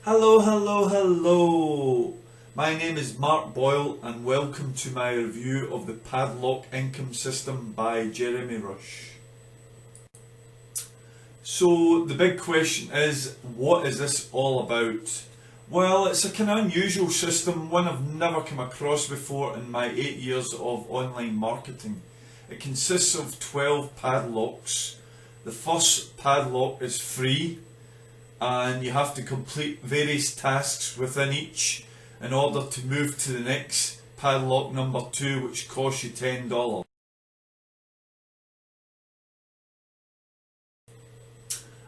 Hello, hello, hello! My name is Mark Boyle and welcome to my review of the Padlock Income System by Jeremy Rush. So the big question is, what is this all about? Well, it's a kind of unusual system, one I've never come across before in my 8 years of online marketing. It consists of 12 padlocks. The first padlock is free, and you have to complete various tasks within each in order to move to the next padlock number 2, which costs you $10.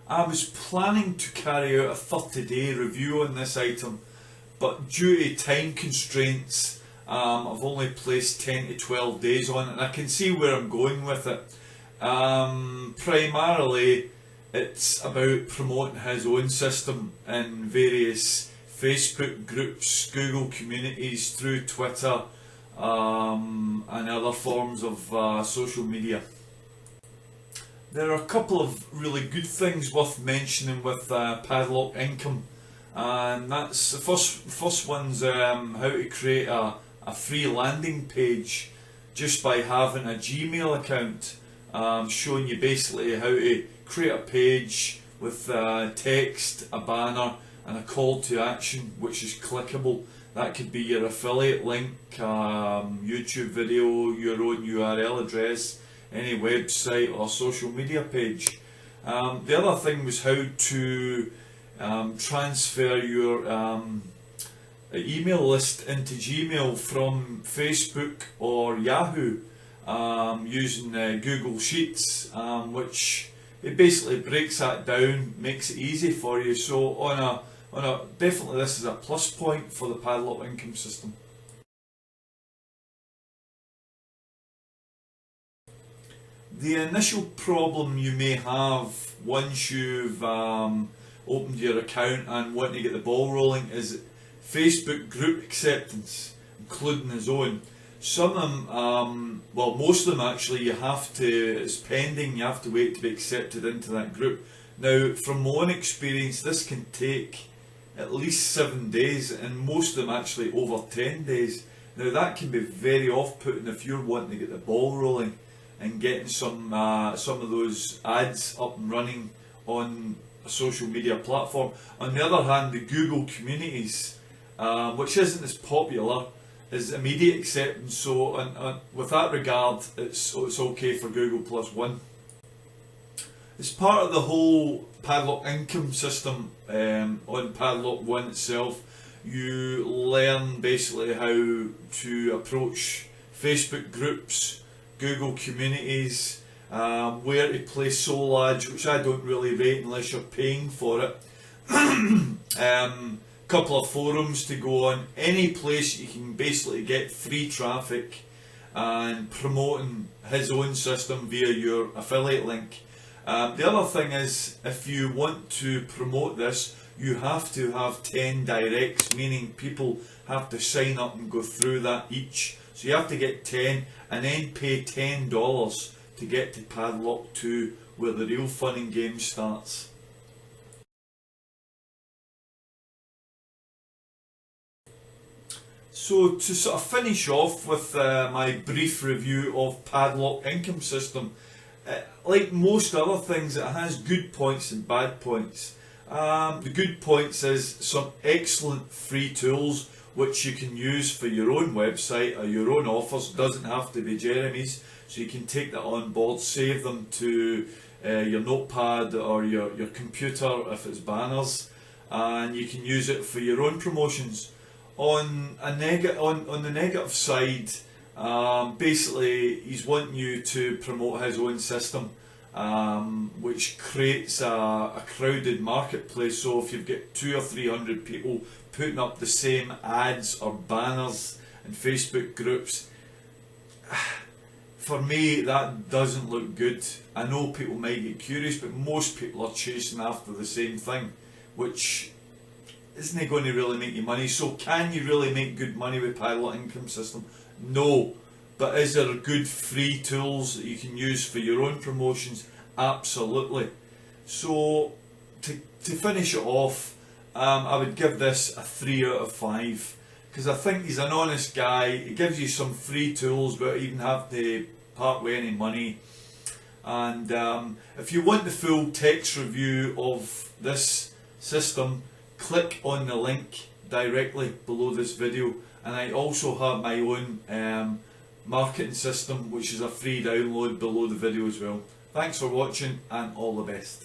I was planning to carry out a 30-day review on this item, but due to time constraints I've only placed 10 to 12 days on it, and I can see where I'm going with it. Primarily it's about promoting his own system in various Facebook groups, Google communities, through Twitter and other forms of social media. There are a couple of really good things worth mentioning with Padlock Income, and that's the first one's how to create a free landing page just by having a Gmail account, showing you basically how to create a page with text, a banner and a call to action which is clickable. That could be your affiliate link, YouTube video, your own URL address, any website or social media page. The other thing was how to transfer your email list into Gmail from Facebook or Yahoo using Google Sheets, which it basically breaks that down, makes it easy for you. So definitely this is a plus point for the Padlock Income System. The initial problem you may have once you've opened your account and want to get the ball rolling is Facebook group acceptance, including his own. Some of them, well, most of them actually, it's pending, you have to wait to be accepted into that group. Now, from my own experience, this can take at least 7 days, and most of them actually over 10 days. Now, that can be very off-putting if you're wanting to get the ball rolling and getting some of those ads up and running on a social media platform. On the other hand, the Google communities, which isn't as popular, is immediate acceptance. So with that regard, it's okay for Google +1. As part of the whole Padlock Income System, on Padlock 1 itself, you learn basically how to approach Facebook groups, Google communities, where to place sole ads, which I don't really rate unless you're paying for it. Couple of forums to go on, any place you can basically get free traffic and promoting his own system via your affiliate link. The other thing is, if you want to promote this, you have to have 10 directs, meaning people have to sign up and go through that each. So you have to get 10 and then pay $10 to get to Padlock 2, where the real fun and game starts. So to sort of finish off with my brief review of Padlock Income System, like most other things, it has good points and bad points. The good points is some excellent free tools which you can use for your own website or your own offers. Doesn't have to be Jeremy's, so you can take that on board, save them to your notepad or your computer if it's banners, and you can use it for your own promotions. On the negative side, basically he's wanting you to promote his own system, which creates a crowded marketplace. So if you've got 200 or 300 people putting up the same ads or banners in Facebook groups, for me that doesn't look good. I know people might get curious, but most people are chasing after the same thing, which isn't going to really make you money. So can you really make good money with Padlock Income System? No. But is there good free tools that you can use for your own promotions? Absolutely. So to finish it off, I would give this a 3 out of 5 because I think he's an honest guy. He gives you some free tools without even having to part with any money. And if you want the full text review of this system, click on the link directly below this video. And I also have my own marketing system, which is a free download below the video as well. Thanks for watching and all the best.